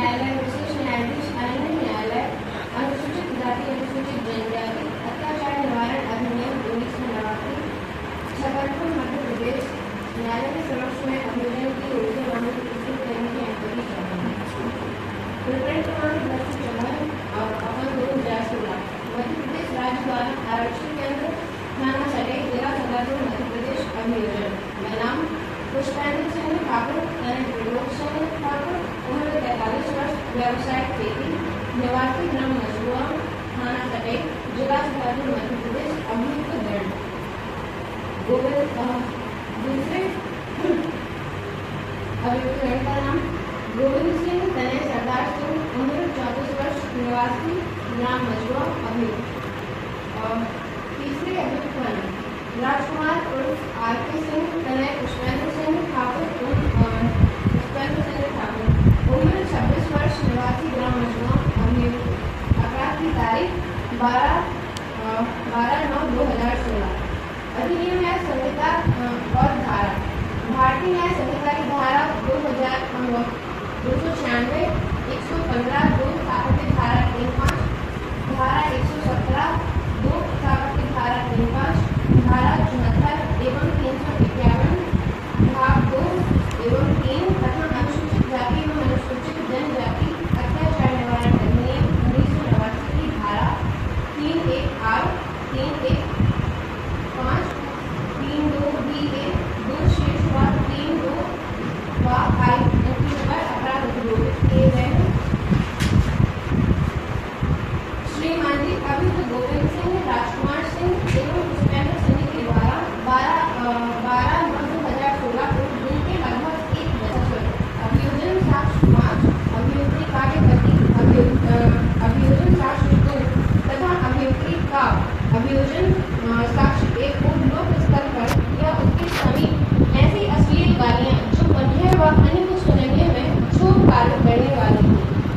न्यायालय, विशेष न्यायाधीश, अन्य न्यायालय, अनुसूचित जाति अनुसूचित जनजाति अत्याचार निवारण अधिनियम 1989, छतरपुर मध्य प्रदेश। न्यायालय के समक्ष में अभियोजन की योजना मामले प्रस्तुत करने की अनुमति चाहता हूँ। प्रकरण क्रमांक 1014 और अपन 2016 मध्य प्रदेश राज्य द्वारा आरक्षण केंद्र थाना सटे जिला छतरपुर मध्य प्रदेश अभियोजन। मैं नाम पुष्पेंद्र सिंह ठाकुर, त्रिलोक सिंह ठाकुर, उम्र 43 वर्ष, व्यवसाय खेती, निवासी ग्राम मजबुआ, थाना सटे जिला छतरपुर मध्य प्रदेश अभियुक्त दंड। दूसरे अभियुक्त दंड का नाम गोविंद सिंह तनय सरदार सिंह, उम्र 34 वर्ष, निवासी ग्राम मजबुआ अभियुक्त। तीसरे अभियुक्त का नाम राजकुमार उर्फ आर के सिंह तनय पुष्पेंद्र सिंह ठाकुर, पुष्पेंद्र सिंह ठाकुर, उम्र 26 वर्ष, निवासी ग्राम मजबुआ अभियुक्त। अपराध की तारीख 12/9/2016। अधिनियम न्याय संहिता और धारा भारतीय न्याय संहिता की धारा 296, 115, 2 सापत्य धारा 35, धारा 117, 2 सापत्य धारा 35, धारा 74 एवं 351 भाग 2 एवं 3 तथा अनुसूचित जाति एवं अनुसूचित जनजाति अत्याचार निवारण अधिनियम 1989 की धारा 3(1)(r), 3(1)(5), 3(2)(b)(a), 2 शेष व 3(2)(i) अपराध अधिरोपित किए गए हैं। श्रीमान जी अभियुक्त गोविंद सिंह, राजकुमार सिंह एवं पुष्पेंद्र सिंह के द्वारा 12/9/2016 को दिन के लगभग 1 बजे अभियोजन साक्ष्य 5, अभियुक्ति का के प्रति अभियोजन साक्ष्य 2 तथा अभियुक्ति का अभियोजन साक्ष्य 1 को लोक स्तर पर या उसके समीप ऐसी अश्लील गालियां जो मध्य व अन्य को सुनने में क्षोभ कार्य करने वाली थी,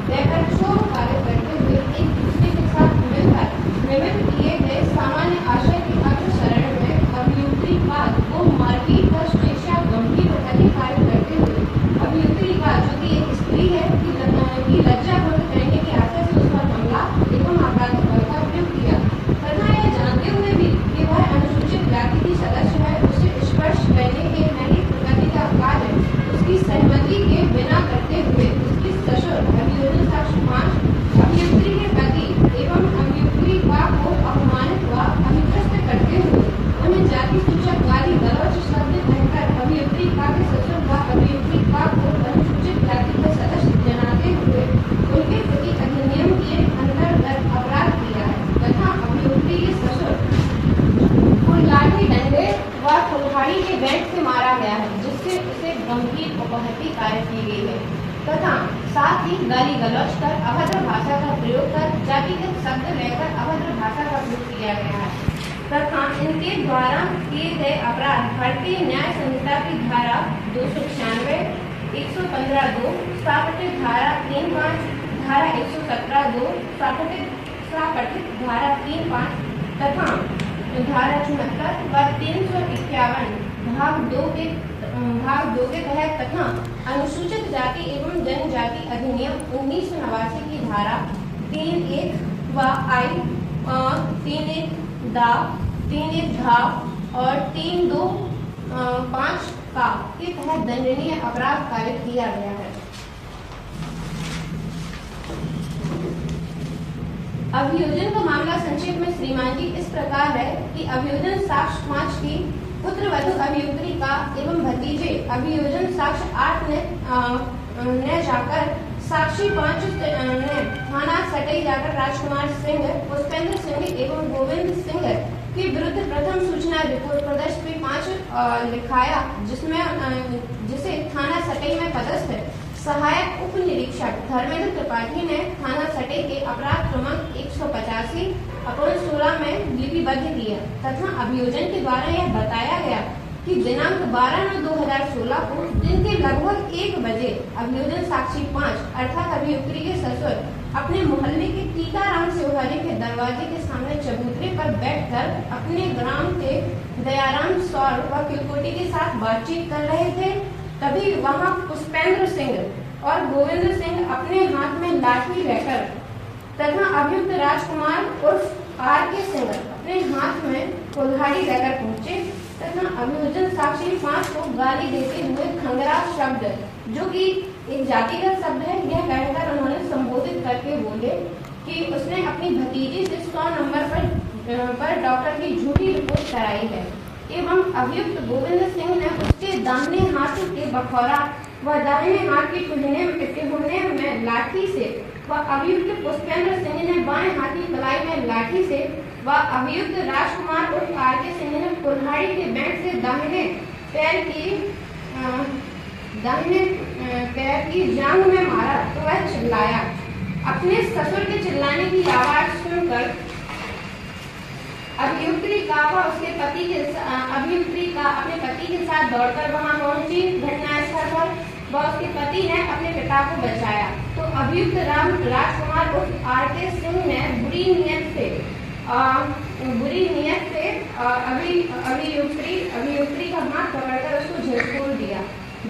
देकर क्षोभ कार्य करते हुए एक दूसरे के साथ मिलकर निमित्त किए गए सामान्य आशय के अनुसरण में अभियुक्ति का को मारपीट व स्वेच्छा गंभीर प्रति कार्य करते हुए अभियुक्ति का जो कि एक स्त्री है की लज्जा भंग करने के आशय से उस पर हमला एवं आपराधिक बल का उपयोग किया तथा यह जानते हुए भी कि वह अनुसूचित जाति की सदस्य है, उसे स्पर्श करने के नहीं प्रकृति का कार्य उसकी सहमति के बिना करते हुए उसकी ससुर अभियोजन साक्ष्य 5 अभियुक्ति के पति एवं अभियुक्ति का को अपमानित व अनुप्रस्थ करते हुए उन्हें जाति सूचक गाली गलौज शब्द कहकर अभियुक्ति का के ससुर व अभियुक्ति का को अनुसूचित जाति के सदस्य जनाते हुए उनके प्रति अधिनियम के अंतर्गत अपराध किया है तथा अभियुक्ति के ससुर को लाठी डंडे व कुल्हाड़ी के बेंट से मारा गया है, जिससे उसे गंभीर अपहति कार्य की गई है तथा साथ ही गाली गलौज कर अभद्र भाषा का प्रयोग कर जातिगत शब्द लेकर अभद्र भाषा का प्रयोग किया गया है तथा इनके द्वारा किए गए अपराध भारतीय न्याय संहिता की धारा 296, 115(2), सापटित धारा 3(5), धारा 117(2), सापटित धारा 3(5) तथा धारा 74 व 351 भाग 2 के तहत तथा अनुसूचित जाति एवं जनजाति अधिनियम 1989 की धारा 3(1) व I, 3(1)(दा), 3(1)(धा) और 3(2)(5) का के तहत दंडनीय अपराध कार्य किया गया है। अभियोजन का मामला संक्षेप में श्रीमान जी इस प्रकार है कि अभियोजन साक्ष्य 5 की पुत्रवधू अभियुक्ति का एवं भतीजे अभियोजन साक्ष्य 8 ने जाकर साक्षी 5 ने थाना सटई जाकर राजकुमार सिंह, पुष्पेंद्र सिंह एवं गोविंद सिंह के विरुद्ध प्रथम सूचना रिपोर्ट प्रदर्श P5 लिखाया, जिसे थाना सटई में पदस्थ सहायक उप निरीक्षक धर्मेंद्र त्रिपाठी ने थाना सटे के अपराध क्रमांक 185/16 में लिपिबद्ध किया तथा अभियोजन के द्वारा यह बताया गया कि दिनांक 12/9/2016 को दिन के लगभग 1 बजे अभियोजन साक्षी 5 अर्थात अभियुक्ति के ससुर अपने मोहल्ले के टीकाराम सेवहारी के दरवाजे के सामने चबूतरे पर बैठकर अपने ग्राम के दयाराम सौर व किलकोटी के साथ बातचीत कर रहे थे। तभी वहां पुष्पेंद्र सिंह और गोविंद सिंह अपने हाथ में लाठी लेकर तथा अभियुक्त राजकुमार उर्फ आर के सिंह अपने हाथ में कुल्हाड़ी लेकर पहुंचे तथा अभियोजन साक्षी 5 को गाली देते हुए खंगरा शब्द, जो कि एक जातिगत शब्द है, यह कहकर उन्होंने संबोधित करके बोले कि उसने अपनी भतीजी से 100 नंबर पर डॉक्टर की झूठी रिपोर्ट कराई है एवं अभियुक्त गोविंद सिंह ने उसके दाहिने हाथ के बखौरा व दाहिने हाथ के टुहने में लाठी से व अभियुक्त पुष्पेंद्र सिंह ने बाएं हाथ की कलाई में लाठी से व अभियुक्त राजकुमार उर्फ आर के सिंह ने कुल्हाड़ी के बैंड से दाहिने पैर की जांघ में मारा तो वह चिल्लाया। अपने ससुर के चिल्लाने की आवाज सुनकर अभियुक्त्री का अपने पति के साथ दौड़कर वहां पहुंची घटनास्थल पर व उसके पति ने अपने पिता को बचाया तो अभियुक्त राजकुमार उर्फ आर के सिंह ने बुरी नियत से अभियुक्त्री का हाथ पकड़कर उसको झटकोर दिया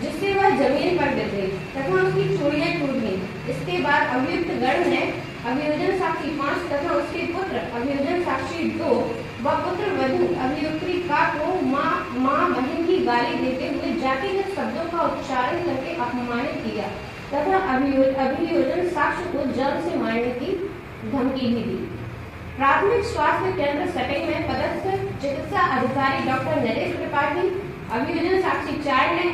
जिससे वह जमीन पर गिर गई तथा उसकी चूड़ियां टूट गईं। इसके बाद अभियुक्त गण ने अभियोजन साक्षी 5 तथा उसके पुत्र अभियोजन साक्षी 2 व पुत्र वधू अभियुक्त्री का को माँ बहन की गाली देते हुए जातिगत शब्दों का उच्चारण करके अपमानित किया तथा अभियोजन साक्ष्य को जान से मारने की धमकी भी दी। प्राथमिक स्वास्थ्य केंद्र सेटिंग में पदस्थ चिकित्सा अधिकारी डॉक्टर नरेश त्रिपाठी अभियोजन साक्षी 4 ने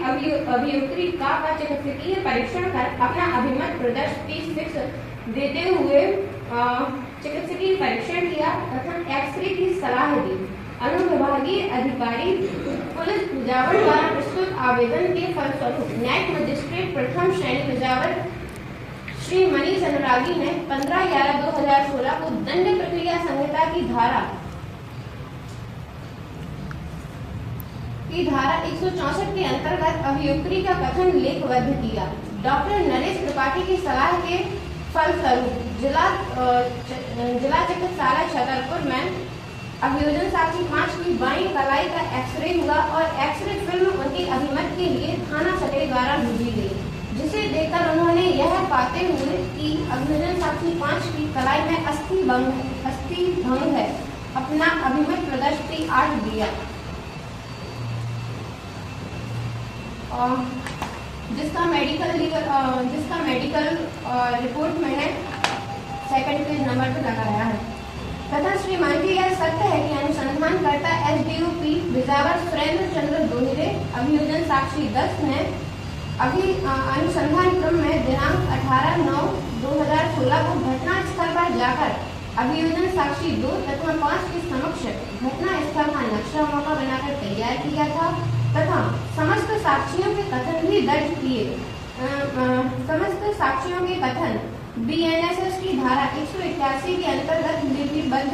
अभियुक्त्री का चिकित्सकीय परीक्षण कर अपना अभिमत प्रदर्श P6 देते हुए चिकित्सकीय परीक्षण किया तथा एक्सरे की सलाह दी। अनुविभागीय अधिकारी पुलिस मिर्जावर द्वारा प्रस्तुत आवेदन के फलस्वरूप न्यायिक मजिस्ट्रेट प्रथम श्रेणी मिर्जावर श्री मनीष अनुरागी ने 15/11/2016 को दंड प्रक्रिया संहिता की धारा 164 के अंतर्गत अभियुक्त्री का कथन लेखबद्ध किया। डॉक्टर नरेश त्रिपाठी की सलाह के फलस्वरूप जिला चिकित्सालय छतरपुर में अभियोजन साक्षी 5 की बाईं कलाई का एक्सरे हुआ और एक्सरे फिल्म उनके अभिमत के लिए थाना सदर द्वारा भेजी गई जिसे देखकर उन्होंने यह पाते हुए कि अभियोजन साक्षी 5 की कलाई में अस्थि भंग है अपना अभिमत प्रदर्श P8 दिया जिसका मेडिकल रिपोर्ट में है सेकंड पेज नंबर पर लगाया है तथा श्रीमान जी यह सत्य है कि अनुसंधानकर्ता SDOP बिजावर सुरेंद्र चंद्र दोहरे अभियोजन साक्षी 10 ने अनुसंधान क्रम में दिनांक 18/9/2016 को घटना स्थल पर जाकर अभियोजन साक्षी 2 तथा 5 के समक्ष घटना स्थल का नक्शा मौका बनाकर तैयार किया था तथा समस्त साक्षियों के कथन भी दर्ज किए। समस्त साक्षियों के कथन BNSS की धारा 181 के अंतर्गत लिपिबद्ध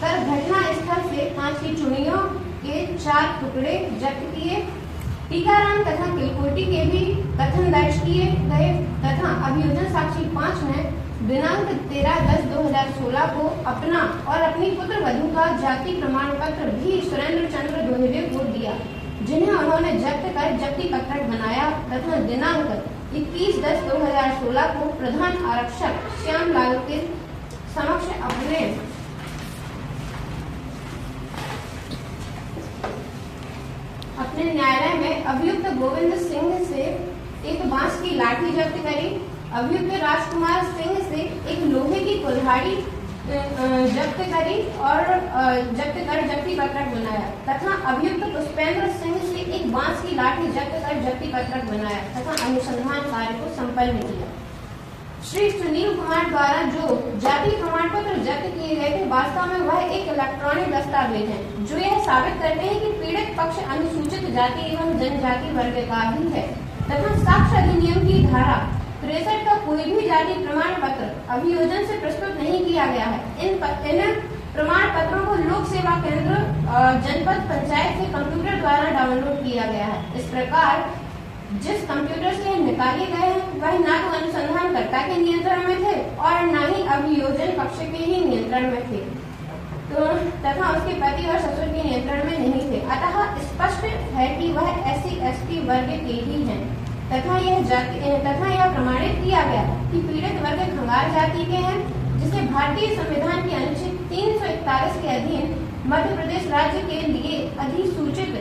कर घटना स्थल से कांच की चूड़ियों के 4 टुकड़े जब्त किए। टीकाराम तथा किलकोटी के भी कथन दर्ज किए गए तथा अभियोजन साक्षी 5 ने दिनांक 13/10/2016 को अपना और अपनी पुत्र वधू का जाति प्रमाण पत्र भी सुरेंद्र चंद्र दोहरे को दिया जिन्हें उन्होंने जब्त कर जब्ती पत्रक बनाया तथा दिनांक 21/10/2016 को प्रधान आरक्षक श्याम लाल के समक्ष अपने न्यायालय में अभियुक्त गोविंद सिंह से एक बांस की लाठी जब्त करी, अभियुक्त राजकुमार सिंह से एक लोहे की कुल्हाड़ी जब्त करी और जब्त कर जब्ती पत्रक बनाया तथा अभियुक्त पुष्पेंद्र सिंह से एक बांस की लाठी जब्त कर जब्ती पत्रक बनाया तथा अनुसंधान कार्य को संपन्न किया। श्री सुनील कुमार द्वारा जो जाति प्रमाण पत्र जब्त किए गए थे वास्तव में वह एक इलेक्ट्रॉनिक दस्तावेज है जो यह साबित करते हैं कि पीड़ित पक्ष अनुसूचित जाति एवं जनजाति वर्ग का भी है तथा साक्ष्य अधिनियम की धारा 63 का कोई भी जाति प्रमाण पत्र अभियोजन से प्रस्तुत नहीं किया गया है। इन प्रमाण पत्रों को लोक सेवा केंद्र जनपद पंचायत से कंप्यूटर द्वारा डाउनलोड किया गया है। इस प्रकार जिस कंप्यूटर से निकाले गए हैं वह न तो अनुसंधानकर्ता के नियंत्रण में थे और न ही अभियोजन पक्ष के ही नियंत्रण में थे तथा उसके पति और ससुर के नियंत्रण में नहीं थे। अतः स्पष्ट है कि वह SC/ST वर्ग के ही हैं। तथा यह प्रमाणित किया गया कि पीड़ित वर्ग खंगार जाति के हैं, जिसे भारतीय संविधान की अनुच्छेद 341 के अधीन मध्य प्रदेश राज्य के लिए अधिसूचित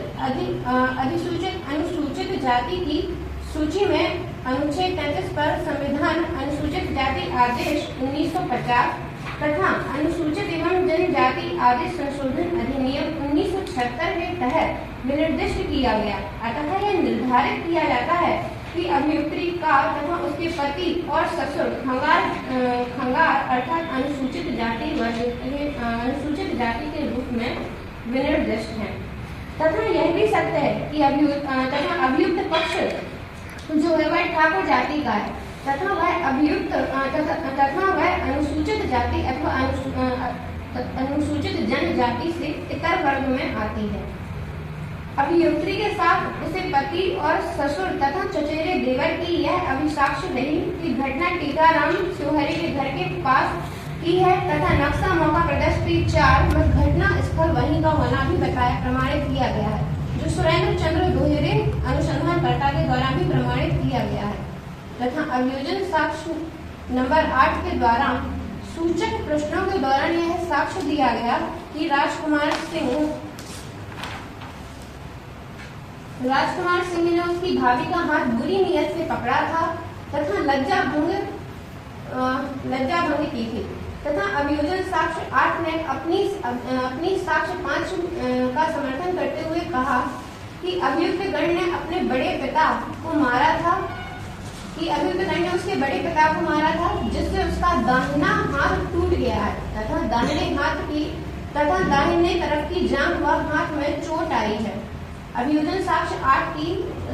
अनुसूचित जाति की सूची में अनुच्छेद 33 पर संविधान अनुसूचित जाति आदेश 1950 तथा अनुसूचित एवं जनजाति आदेश संशोधन अधिनियम 1976 के तहत विनिर्दिष्ट किया गया। अतः यह निर्धारित किया जाता है कि अभियुक्त्री का तथा उसके पति और ससुर खंगार अर्थात अनुसूचित जाति के रूप में विनिर्दिष्ट हैं। तथा यह भी सत्य है कि अभियुक्त पक्ष जो है वह ठाकुर जाति का है तथा वह अनुसूचित जाति अथवा अनुसूचित जनजाति से इतर वर्ग में आती है। अभियुक्त्री के साथ उसे पति और ससुर तथा चचेरे देवर की यह अभिसाक्ष्य रही कि घटना टीकाराम शिवहरी के घर के पास की है तथा नक्शा मौका प्रदर्शनी 4 में घटना स्थल वहीं का होना भी बताया प्रमाणित किया गया है, जो सुरेंद्र चंद्र दोहरे अनुसंधानकर्ता के द्वारा भी प्रमाणित किया गया है। तथा अभियोजन साक्ष्य नंबर 8 के द्वारा सूचक प्रश्नों के दौरान यह साक्ष्य दिया गया कि राजकुमार सिंह ने उसकी भाभी का हाथ बुरी नियत से पकड़ा था तथा लज्जा भंग की थी। तथा अभियोजन साक्ष्य 8 ने अपनी साक्ष्य 5 का समर्थन करते हुए कहा कि अभियुक्त गण ने अपने बड़े पिता को मारा था जिससे उसका दाहिना हाथ टूट गया है तथा दाहिने तरफ की जांघ व हाथ में चोट आई है। अभियोजन साक्ष्य 8 की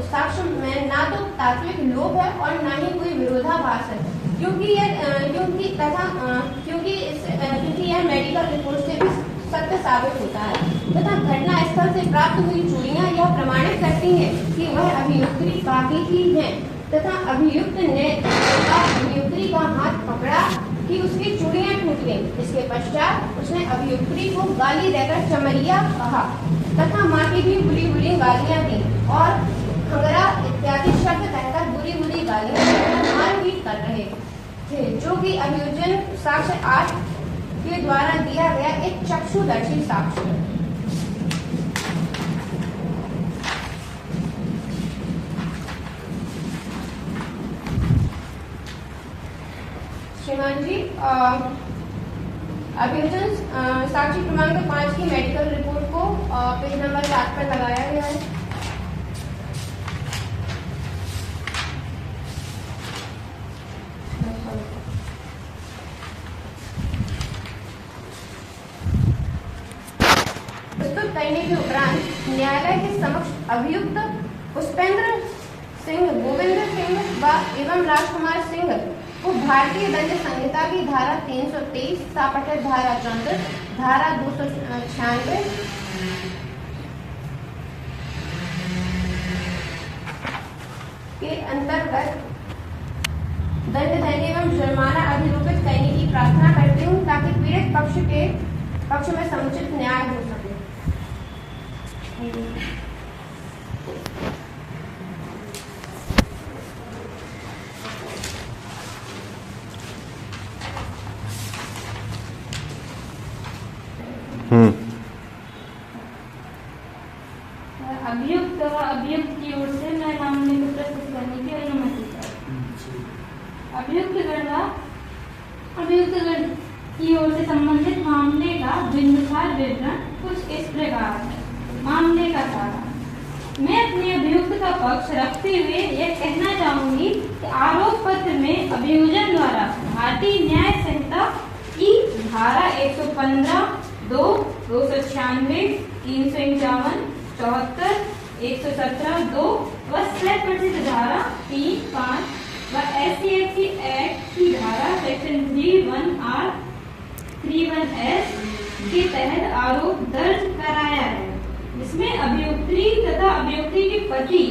साक्ष्य में ना तो तात्विक लोभ है और ना ही कोई विरोधाभास है, क्योंकि यह मेडिकल रिपोर्ट से भी सत्य साबित होता है। तथा घटना स्थल से प्राप्त हुई चूड़ियां यह प्रमाणित करती हैं कि वह अभियुक्त्री काफी ही हैं तथा अभियुक्त ने अभियुक्त्री का हाथ पकड़ा कि उसकी चूड़ियां टूट गईं। इसके पश्चात उसने अभियुक्त्री को गाली देकर चमरिया कहा तथा माँ की भी बुरी बुरी गालियां दी और खंगरा इत्यादि शब्द कहकर बुरी बुरी गालियां मारपीट कर रहे थे, जो कि अभियोजन साक्ष्य 8 के द्वारा दिया गया एक चक्षुदर्शी साक्ष्य। श्रीमान जी, अभियोजन साक्ष्य क्रमांक 5 की मेडिकल रिपोर्ट को पेज नंबर 7 पर लगाया गया है। प्रस्तुत करने के उपरांत न्यायालय के समक्ष अभियुक्त पुष्पेंद्र सिंह, गोविंद सिंह एवं राजकुमार सिंह को भारतीय दंड संहिता की धारा 323 सापठित धारा 34 धारा 296 के अंतर्गत दंड देने एवं जुर्माना अधिरोपित करने की प्रार्थना करती हूँ ताकि पीड़ित पक्ष में समुचित न्याय हो सके। अभियुक्त की ओर से मैं मामले को प्रस्तुत करने की अनुमति चाहती हूँ। अभियुक्त गण की ओर से संबंधित मामले का बिंदुसार विवरण कुछ इस प्रकार है। मामले का सारा मैं अपने अभियुक्त का पक्ष रखते हुए यह कहना चाहूंगी कि आरोप पत्र में अभियोजन द्वारा भारतीय न्याय संहिता की धारा 115, 2, 296, 351, 74, 117, 2 व प्रसिद्ध धारा 3, 5 व SC एक्ट की धारा सेक्शन 31R, 31S के तहत आरोप दर्ज कराया है, जिसमें अभियुक्त्री तथा अभियुक्त्री के पति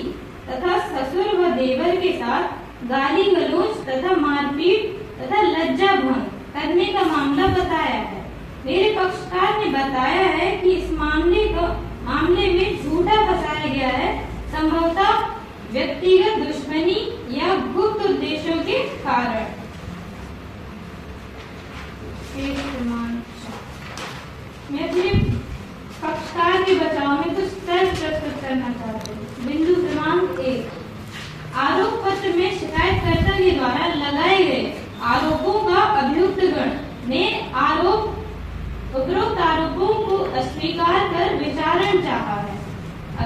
तथा ससुर व देवर के साथ गाली गलौज तथा मारपीट तथा लज्जा भंग करने का मामला बताया है। मेरे पक्षकार ने बताया है कि इस मामले में झूठा फंसाया गया है, संभवतः व्यक्तिगत दुश्मनी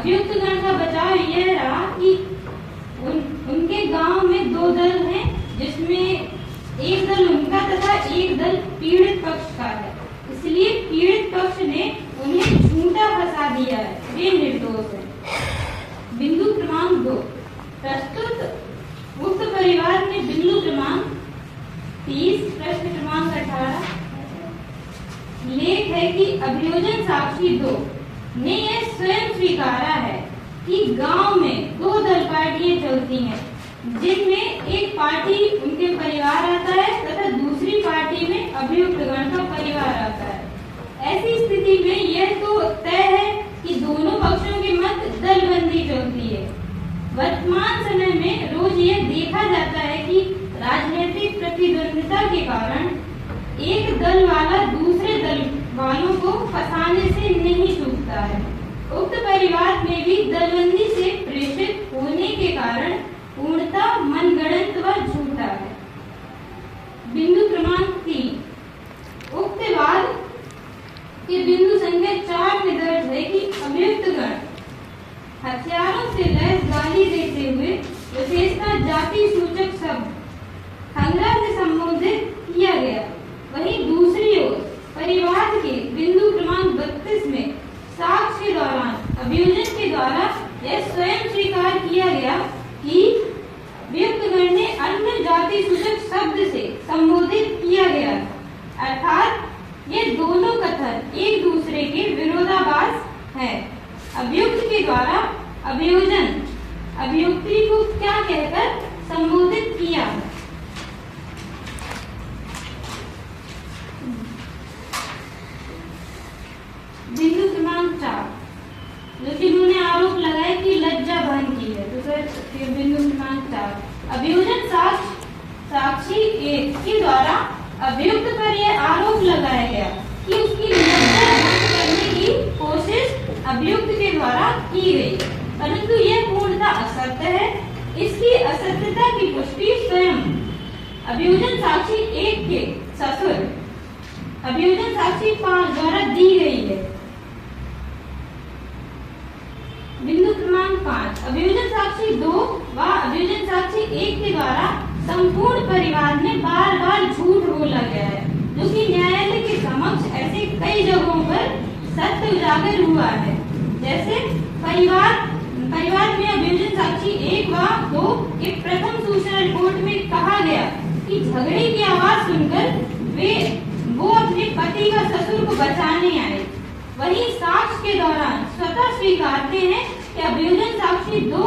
अभियुक्त गण का बचाव यह रहा कि उनके गांव में दो दल हैं, जिसमें एक दल उनका तथा एक दल पीड़ित पक्ष का है। इसलिए पीड़ित पक्ष ने उन्हें झूठा फंसा दिया है, वे निर्दोष है। बिंदु क्रमांक 2, प्रस्तुत उक्त परिवार में बिंदु क्रमांक 30 प्रश्न क्रमांक 18 लेख है कि अभियोजन साक्षी 2 ने यह स्वयं स्वीकारा है कि गांव में दो दल पार्टियां चलती हैं, जिनमें एक पार्टी उनके परिवार आता है तथा दूसरी पार्टी में अभियुक्त गण का परिवार आता है। ऐसी स्थिति में यह तो तय है कि दोनों पक्षों के मध्य दलबंदी चलती है। वर्तमान समय में रोज यह देखा जाता है कि राजनीतिक प्रतिद्वंदिता के कारण एक दल वाला दूसरे दल वालों को फंसाने से नहीं चूकता है। उक्त परिवार में भी दलबंदी से प्रेषित होने के कारण पूर्णतः मनगढ़ंत व झूठा है। बिंदु क्रमांक 3, उक्त वाद के बिंदु संख्या 4 में दर्ज है कि अभियुक्त गण हथियारों से लैस गाली देते हुए विशेषता जाति सूचक शब्द हंगरा से संबोधित किया गया। वहीं दूसरी ओर परिवार के बिंदु क्रमांक 32 में साक्ष्य के दौरान अभियोजन के द्वारा यह स्वयं स्वीकार किया गया कि अभियुक्त गण ने अन्य जाति सूचक शब्द से संबोधित किया गया, अर्थात ये दोनों कथन एक दूसरे के विरोधाभास है। अभियुक्त के द्वारा अभियोजन अभियुक्ति को क्या कहकर संबोधित किया? बिंदु क्रमांक 4, जो कि उन्होंने आरोप लगाया कि लज्जा बहन की है। तो सर बिंदु क्रमांक 4, अभियोजन साक्षी 1 के द्वारा अभियुक्त पर यह आरोप लगाया गया कि उसकी लज्जा भंग करने की कोशिश अभियुक्त के द्वारा की गई, परंतु यह पूर्णतः असत्य है। इसकी असत्यता की पुष्टि स्वयं अभियोजन साक्षी 1 के ससुर अभियोजन साक्षी 5 द्वारा दी गई है। बिंदु क्रमांक 5, अभियोजन साक्षी 2 व अभियोजन साक्षी 1 के द्वारा संपूर्ण परिवार में बार बार झूठ बोला गया है, जो कि न्यायालय के समक्ष ऐसे कई जगहों पर सत्य उजागर हुआ है। जैसे परिवार में अभियोजन साक्षी 1 व 2 के प्रथम सूचना रिपोर्ट में कहा गया कि झगड़े की आवाज सुनकर वो अपने पति व ससुर को बचाने आए। वहीं साक्ष्य के दौरान स्वतः स्वीकारते हैं कि अभियोजन साक्षी 2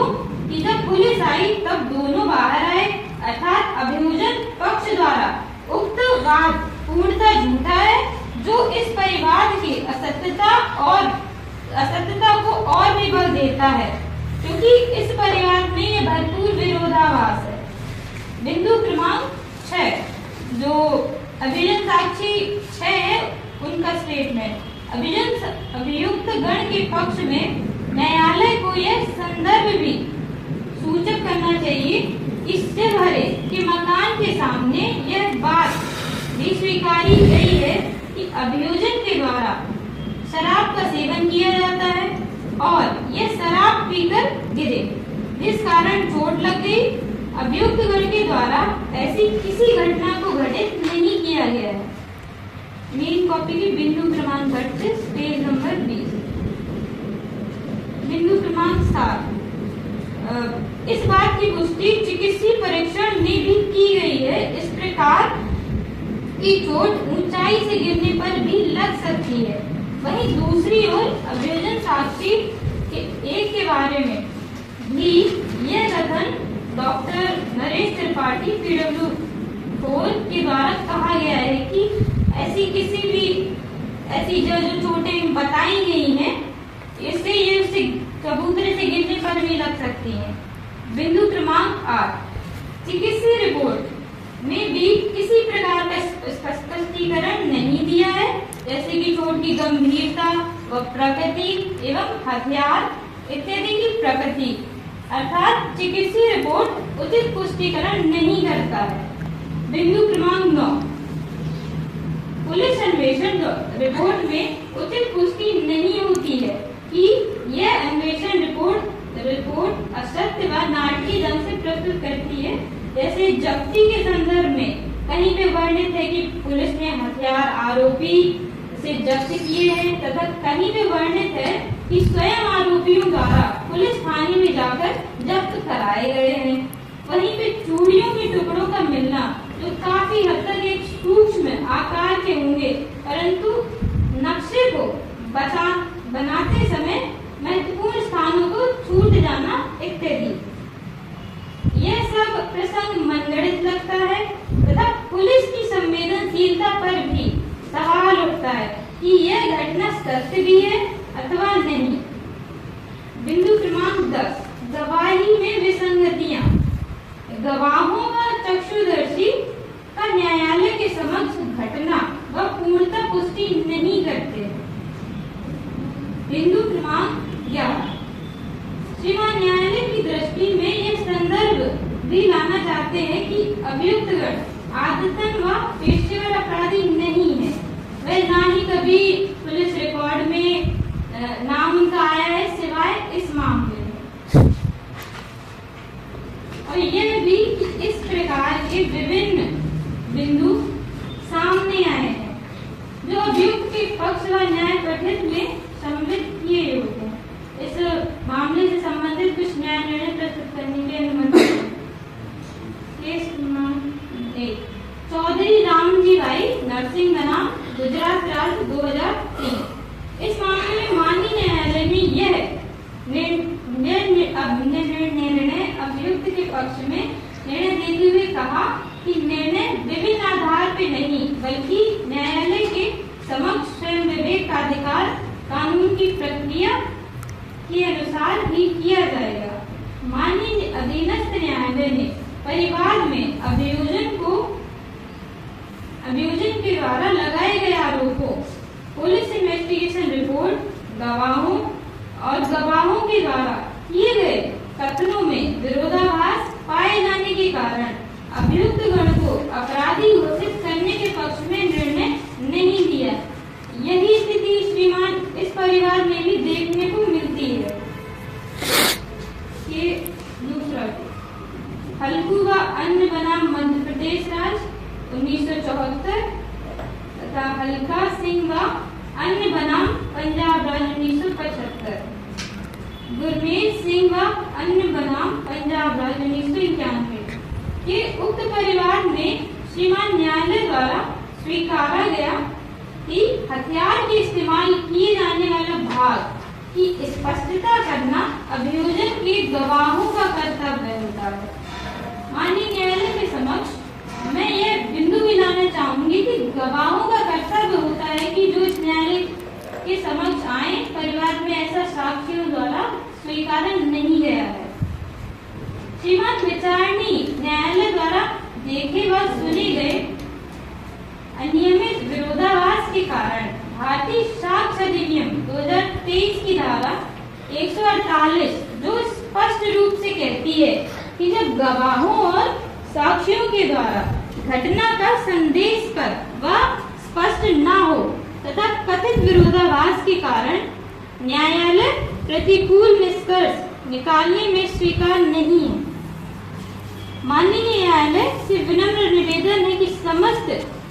की जब पुलिस आई तब दोनों बाहर आए, अर्थात अभियोजन पक्ष द्वारा उक्त वाद पूर्णतः झूठा है, जो इस परिवाद की असत्यता को और भी बल देता है, क्योंकि इस परिवार में ये भरपूर विरोधाभास है। बिंदु क्रमांक 6, जो अभियोजन साक्षी 6 है उनका स्टेटमेंट, अभियुक्त गण के पक्ष में न्यायालय को यह संदर्भ भी सूचक करना चाहिए, इससे भरे कि मकान के सामने यह बात भी स्वीकारी गई है कि अभियोजन के द्वारा शराब का सेवन किया जाता है और यह शराब पीकर गिरे, जिस कारण चोट लग गई। अभियुक्त गण के द्वारा ऐसी किसी घटना को घटित नहीं किया गया है। मेन कॉपी की बिंदु क्रमांक 32 पेज नंबर 20। बिंदु क्रमांक 7, इस बात की पुष्टि चिकित्सीय परीक्षण में भी की गई है। इस प्रकार की चोट ऊंचाई से गिरने पर भी लग सकती है। वहीं दूसरी ओर अभियोजन साक्षी 1 के बारे में भी यह कथन डॉक्टर नरेश त्रिपाठी PW4 के द्वारा कहा गया है कि ऐसी जो चोटें बताई गई हैं, इससे ये उससे कबूतरे से गिरने पर भी लग सकती हैं। बिंदु क्रमांक 8, चिकित्सीय रिपोर्ट में भी किसी प्रकार का स्पष्टीकरण नहीं दिया है, जैसे कि चोट की गंभीरता व प्रकृति एवं हथियार इत्यादि की प्रकृति, अर्थात चिकित्सीय रिपोर्ट उचित पुष्टिकरण नहीं करता है। बिंदु क्रमांक 9, पुलिस अन्वेषण रिपोर्ट में उचित पुष्टि नहीं होती है कि यह अन्वेषण प्रस्तुत करती है। जैसे जब्ती के संदर्भ में कहीं पे वर्णित है कि पुलिस ने हथियार आरोपी से जब्त किए हैं, तथा कहीं पे वर्णित है कि स्वयं आरोपियों द्वारा पुलिस थाने में जाकर जब्त कराए गए हैं। वहीं पे चूड़ियों के टुकड़ों का मिलना, जो काफी हद तक एक सूक्ष्म आकार के होंगे, परंतु नक्शे को बनाते समय महत्वपूर्ण स्थानों को छूट जाना इत्यादि, यह सब प्रसंग मनगढ़ंत लगता है तथा पुलिस की संवेदनशीलता पर भी सवाल उठता है कि यह घटना सत्य भी है अथवा नहीं। बिंदु क्रमांक 10, गवाही में विसंगतियां। गवाहों व चक्षुदर्शी का न्यायालय के समक्ष घटना व पूर्णतः पुष्टि नहीं करते। बिंदु क्रमांक 11, श्रीमान न्यायालय की दृष्टि में यह संदर्भ भी लाना चाहते हैं कि अभियुक्तगण आदतन व पेशेवर अपराधी नहीं है, वह ना ही कभी पुलिस रिकॉर्ड में नाम उनका आया है सिवाय इस मामले में। और यह भी कि इस प्रकार के विभिन्न बिंदु सामने आए हैं जो अभियुक्त के पक्ष व न्याय पठित में सम्मिलित किए होते हैं। इस मामले से संबंधित कुछ न्याय निर्णय प्रस्तुत करने की अनुमति है। केस क्रमांक 1, चौधरी रामजी भाई नरसिंह बनाम गुजरात राज्य 2003। इस मामले में माननीय न्यायालय ने यह निर्णय अभियुक्त के पक्ष में निर्णय देते हुए कहा कि निर्णय विभिन्न आधार पर नहीं बल्कि न्यायालय के समक्ष स्वयं विवेक का अधिकार कानून की प्रक्रिया के अनुसार ही किया जाएगा। माननीय अधीनस्थ न्यायालय ने परिवार में अभियोजन के द्वारा लगाए गए आरोपों, पुलिस इन्वेस्टिगेशन रिपोर्ट, गवाहों और गवाहों के द्वारा किए गए कथनों में विरोधाभास पाए जाने के कारण अभियुक्त गण को अपराधी घोषित करने के पक्ष में निर्णय नहीं दिया। यही स्थिति श्रीमान इस परिवार में भी देखने को मिलती है। ये दूसरा हल्कू व अन्य बनाम मध्य प्रदेश राज्य 1974 तथा हल्का सिंह व अन्य बनाम पंजाब राज्य 1975, गुरमीत सिंह व अन्य बनाम पंजाब राज्य 1991 के उक्त परिवार में श्रीमान न्यायालय द्वारा स्वीकारा गया कि हथियार के इस्तेमाल किए जाने वाला भाग की स्पष्टता करना अभियोजन के गवाहों का कर्तव्य होता है। माननीय न्यायालय के समक्ष मैं यह बिंदु भी लाना चाहूंगी कि गवाहों का कर्तव्य होता है कि जो इस न्यायालय के समक्ष आए, परिवार में ऐसा साक्षियों द्वारा स्वीकारा नहीं गया है। श्रीमान विचारणी न्यायालय द्वारा देखे व सुने गए अनियमित विरोधाभास के कारण भारतीय साक्ष्य अधिनियम 2023 की धारा 148 जो स्पष्ट रूप से कहती है कि जब गवाहों और साक्षियों के द्वारा घटना का संदेश पर व स्पष्ट न हो तथा कथित विरोधाभास के कारण न्यायालय प्रतिकूल निष्कर्ष निकालने में स्वीकार नहीं है। माननीय न्यायालय से विनम्र निवेदन है कि समस्त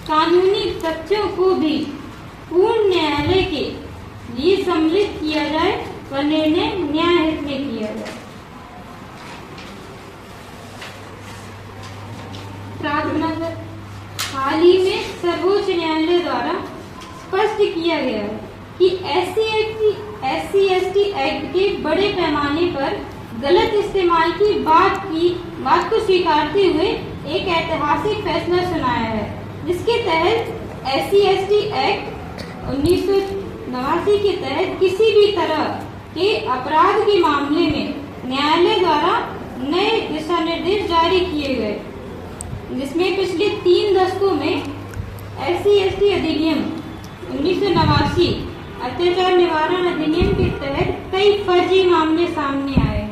कानूनी तथ्यों को भी पूर्ण न्यायालय के लिए सम्मिलित किया जाए व निर्णय न्यायहित में किया जाए। प्रार्थना हाल ही में सर्वोच्च न्यायालय द्वारा स्पष्ट किया गया है कि SC/ST एक्ट के बड़े पैमाने पर गलत इस्तेमाल की बात को स्वीकारते हुए एक ऐतिहासिक फैसला सुनाया है, जिसके तहत SC/ST एक्ट 1989 के तहत किसी भी तरह के अपराध के मामले में न्यायालय द्वारा नए दिशा निर्देश जारी किए गए, जिसमें पिछले 3 दशकों में SC/ST अधिनियम 1989 अत्याचार निवारण अधिनियम के तहत कई फर्जी मामले सामने आए हैं।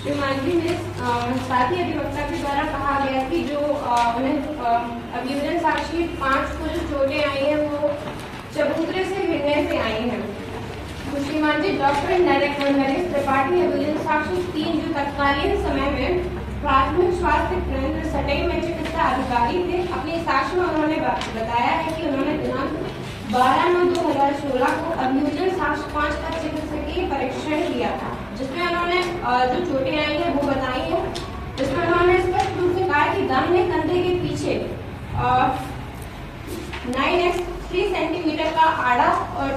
श्रीमान जी में साथी अधिवक्ता के द्वारा कहा गया कि जो उन्हें अभियोजन साक्षी 5 को जो चोटें आई हैं वो चबूतरे से गिरने से आई हैं। डॉक्टर नरेश त्रिपाठी अभियोजन साक्ष्य 3 जो तत्कालीन समय में प्राथमिक स्वास्थ्य केंद्र सटई में चिकित्सा अधिकारी थे, अपने साक्ष्य में उन्होंने बताया है कि उन्होंने दिनांक 12/9/2016 को अभियोजन साक्ष्य 5 का चिकित्सकीय परीक्षण किया था, जिसमें उन्होंने जो चोटें आई हैं वो बताई है। जिसमें उन्होंने स्पष्ट रूप से कहा कि दाहिने कंधे के पीछे 9x3 सेंटीमीटर का आड़ा और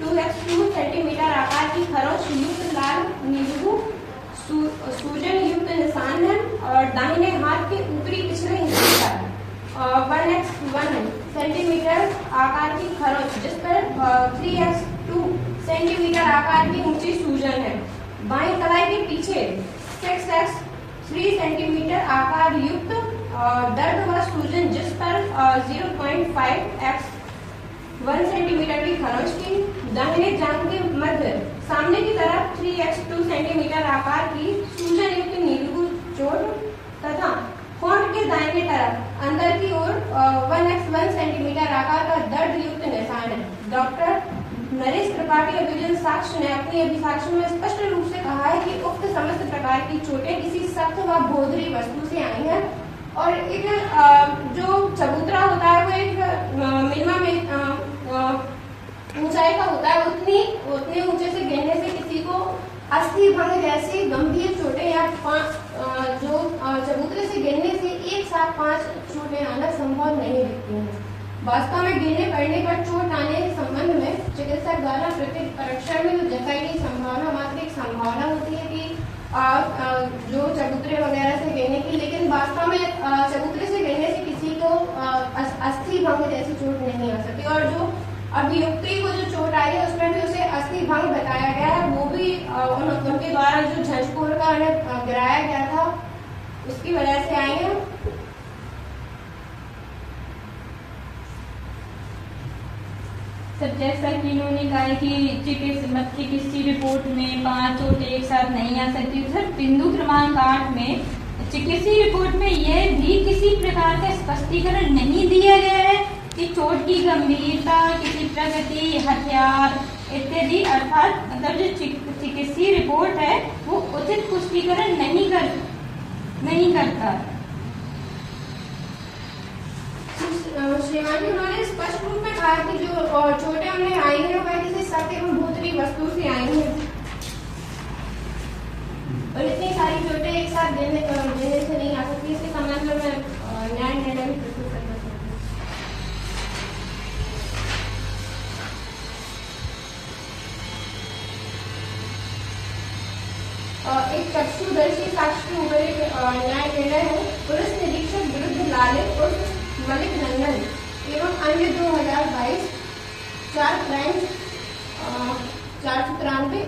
2x2 सेंटीमीटर आकार की खरोंच युक्त लाल नींबू सूजन युक्त निशान है और दाहिने हाथ के ऊपरी पिछले हिस्से पर 1x1 सेंटीमीटर आकार की खरोंच, जिस पर 3x2 सेंटीमीटर आकार की ऊंची सूजन है। बाईं कलाई के पीछे 6x3 सेंटीमीटर आकार युक्त दर्द व सूजन, जिस पर 0.5x 1 सेंटीमीटर की खरोंच थी। दाहिने जांघ के मध्य सामने की तरफ 3x2 सेंटीमीटर आकार की सूजन युक्त नींबू चोट तथा होंठ के दाहिने तरफ अंदर की ओर 1x1 सेंटीमीटर आकार का दर्द युक्त निशान है। डॉक्टर नरेश त्रिपाठी अभियोजन साक्ष्य ने अपनी अभिसाक्ष्य में स्पष्ट रूप से कहा है कि उक्त समस्त प्रकार की चोटें किसी सख्त व भोदरी वस्तु से आई हैं और एक जो चबूतरा होता है वो एक मिनिमम ऊंचाई का होता है, उतने ऊंचे से गिरने से किसी को अस्थि भंग जैसी गंभीर चोटें या जो चबूतरे से गिरने से एक साथ 5 चोटें आना संभव नहीं दिखती हैं। वास्तव में गिरने पड़ने पर चोट आने के संबंध में चिकित्सक द्वारा प्रत्येक परीक्षण में जो जताई गई संभावना मात्र एक संभावना होती है कि जो चबूतरे वगैरह से गिरने की, लेकिन वास्तव में चबूतरे से गिरने से किसी को अस्थि भंग जैसी चोट नहीं आ सकती। और जो अभियुक्ति को जो चोट आई है उसमें भी उसे अस्थि भंग बताया गया है, वो भी उनके द्वारा जो झंझकोर का उन्हें गिराया गया था उसकी वजह से आई है। सर, जैसा कि इन्होंने कहा कि चिकित्सीय रिपोर्ट में 5 चोटें एक साथ नहीं आ सकती, सर बिंदु क्रमांक 8 में चिकित्सीय रिपोर्ट में यह भी किसी प्रकार का स्पष्टीकरण नहीं दिया गया है कि चोट की गंभीरता, किसी प्रगति, हथियार इत्यादि, अर्थात मतलब जो चिकित्सीय रिपोर्ट है वो उचित पुष्टिकरण नहीं करता। श्रीमान जी, उन्होंने स्पष्ट रूप में कहा कि जो चोटें उन्हें आई हैं वह किसी सख्त एवं भूतरी वस्तु से आई हैं और इतनी सारी चोटें एक साथ देने से नहीं आ सकती। इसके संबंध में न्याय निर्णय भी प्रस्तुत करना चाहती हूँ। एक चक्षुदर्शी साक्ष्य के ऊपर एक न्याय निर्णय है। पुलिस निरीक्षक विरुद्ध लालित और मलिक नंदन एवं अन्य 2022 4 क्राइम 493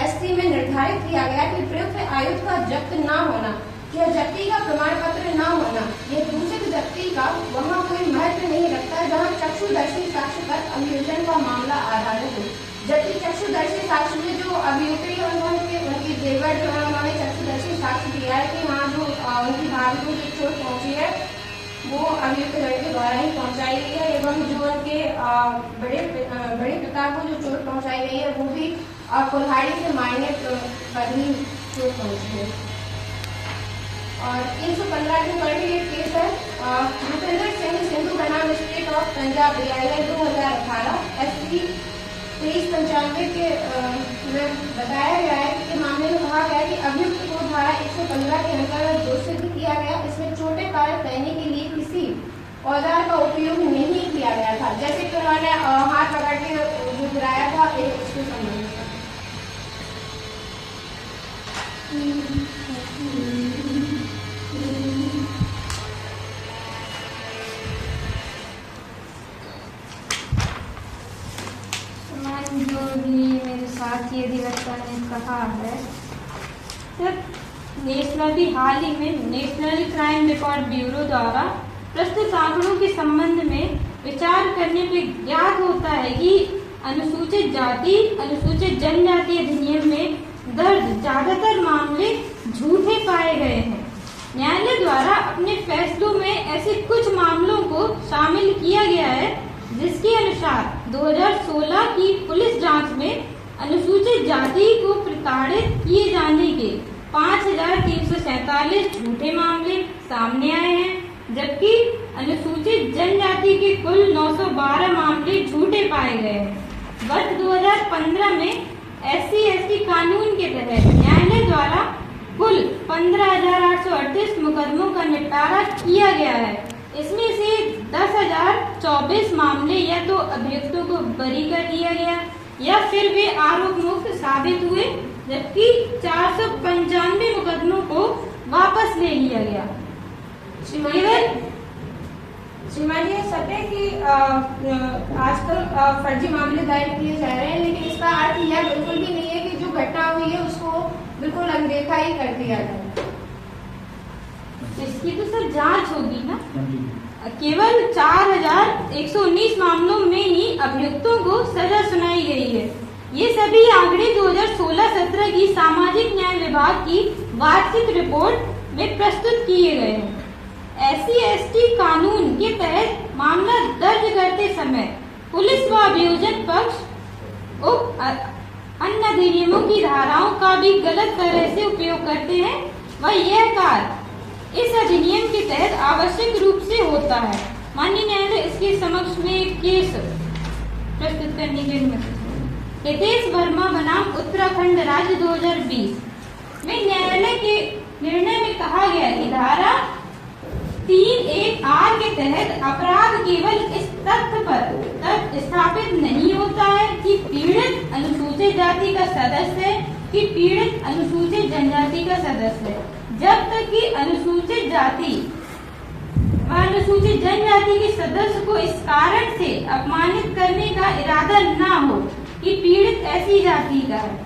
SC में निर्धारित किया गया कि प्रयुक्त आयुध का जब्त न होना या जब्ती का प्रमाण पत्र न होना यह दूषित जब्ती का वहाँ कोई महत्व नहीं रखता जहाँ चक्षुदर्शी साक्ष्य पर अभियोजन का मामला आधारित हो। जबकि चक्षुदर्शी साक्ष्य में जो अभियुक्ति उनकी देवर जो है उन्होंने चक्षुदर्शी साक्ष्य दिया है कि हाँ जो उनकी भाभी को जो चोट पहुंची है वो अभियुक्त लड़के द्वारा ही पहुंचाई गई है एवं जो उनके बड़े पिता को जो चोट पहुंचाई गई है वो भी कुल्हाड़ी से मारने पर ही चोट पहुंची है। और 315 जो करके एक केस है भूपेंद्र सिंह सिंधु बनाम state of Punjab DIL 2018 SC 2395 के में बताया गया है कि मामले में कहा गया है कि अभियुक्त को धारा 115 के अंतर्गत दोषी किया गया। इसमें चोटें कारक करने के लिए किसी औजार का उपयोग नहीं किया गया था, जैसे कि उन्होंने हाथ पकड़ के जो गिराया था इसके संबंध में। जो भी मेरे साथी अधिवक्ता ने कहा है सर, हाल ही में नेशनल क्राइम रिकॉर्ड ब्यूरो द्वारा प्रस्तुत आंकड़ों के संबंध में विचार करने पे ज्ञात होता है कि अनुसूचित जाति अनुसूचित जनजाति अधिनियम में दर्ज ज्यादातर मामले झूठे पाए गए हैं। न्यायालय द्वारा अपने फैसलों में ऐसे कुछ मामलों को शामिल किया गया है जिसके अनुसार 2016 की पुलिस जांच में अनुसूचित जाति को प्रताड़ित किए जाने के 5,347 झूठे मामले सामने आए हैं, जबकि अनुसूचित जनजाति के कुल 912 मामले झूठे पाए गए हैं। वर्ष 2015 में SC/ST कानून के तहत न्यायालय द्वारा कुल 15,838 मुकदमों का निपटारा किया गया है। इसमें से 10,024 मामले या तो अभियुक्तों को बरी कर दिया गया या फिर वे आरोप मुक्त साबित हुए, जबकि 495 मुकदमों को वापस ले लिया गया। श्रीमान ये सच है कि आजकल फर्जी मामले दायर किए जा रहे हैं, लेकिन इसका अर्थ यह बिल्कुल भी नहीं है कि जो घटना हुई है उसको बिल्कुल अनदेखा ही कर दिया जाए। इसकी तो सर जांच होगी ना। केवल 4,119 मामलों में ही अभियुक्तों को सजा सुनाई गई है। ये सभी आंकड़े 2016-17 की सामाजिक न्याय विभाग की वार्षिक रिपोर्ट में प्रस्तुत किए गए हैं। SC/ST कानून के तहत मामला दर्ज करते समय पुलिस व अभियोजन पक्ष अन्य अधिनियमों की धाराओं का भी गलत तरह से उपयोग करते हैं व यह कार्य इस अधिनियम के तहत आवश्यक रूप से होता है। माननीय न्यायालय इसके समक्ष में एक केस प्रस्तुत करने की अनुमति। हितेश वर्मा बनाम उत्तराखंड राज्य 2020 में न्यायालय के निर्णय में कहा गया कि धारा 3(1)(r) के तहत अपराध केवल इस तथ्य पर तब स्थापित नहीं होता है कि पीड़ित अनुसूचित जाति का सदस्य है कि पीड़ित अनुसूचित जनजाति का सदस्य है, जब तक कि अनुसूचित जाति व अनुसूचित जनजाति के सदस्य को इस कारण से अपमानित करने का इरादा न हो कि पीड़ित ऐसी जाति का है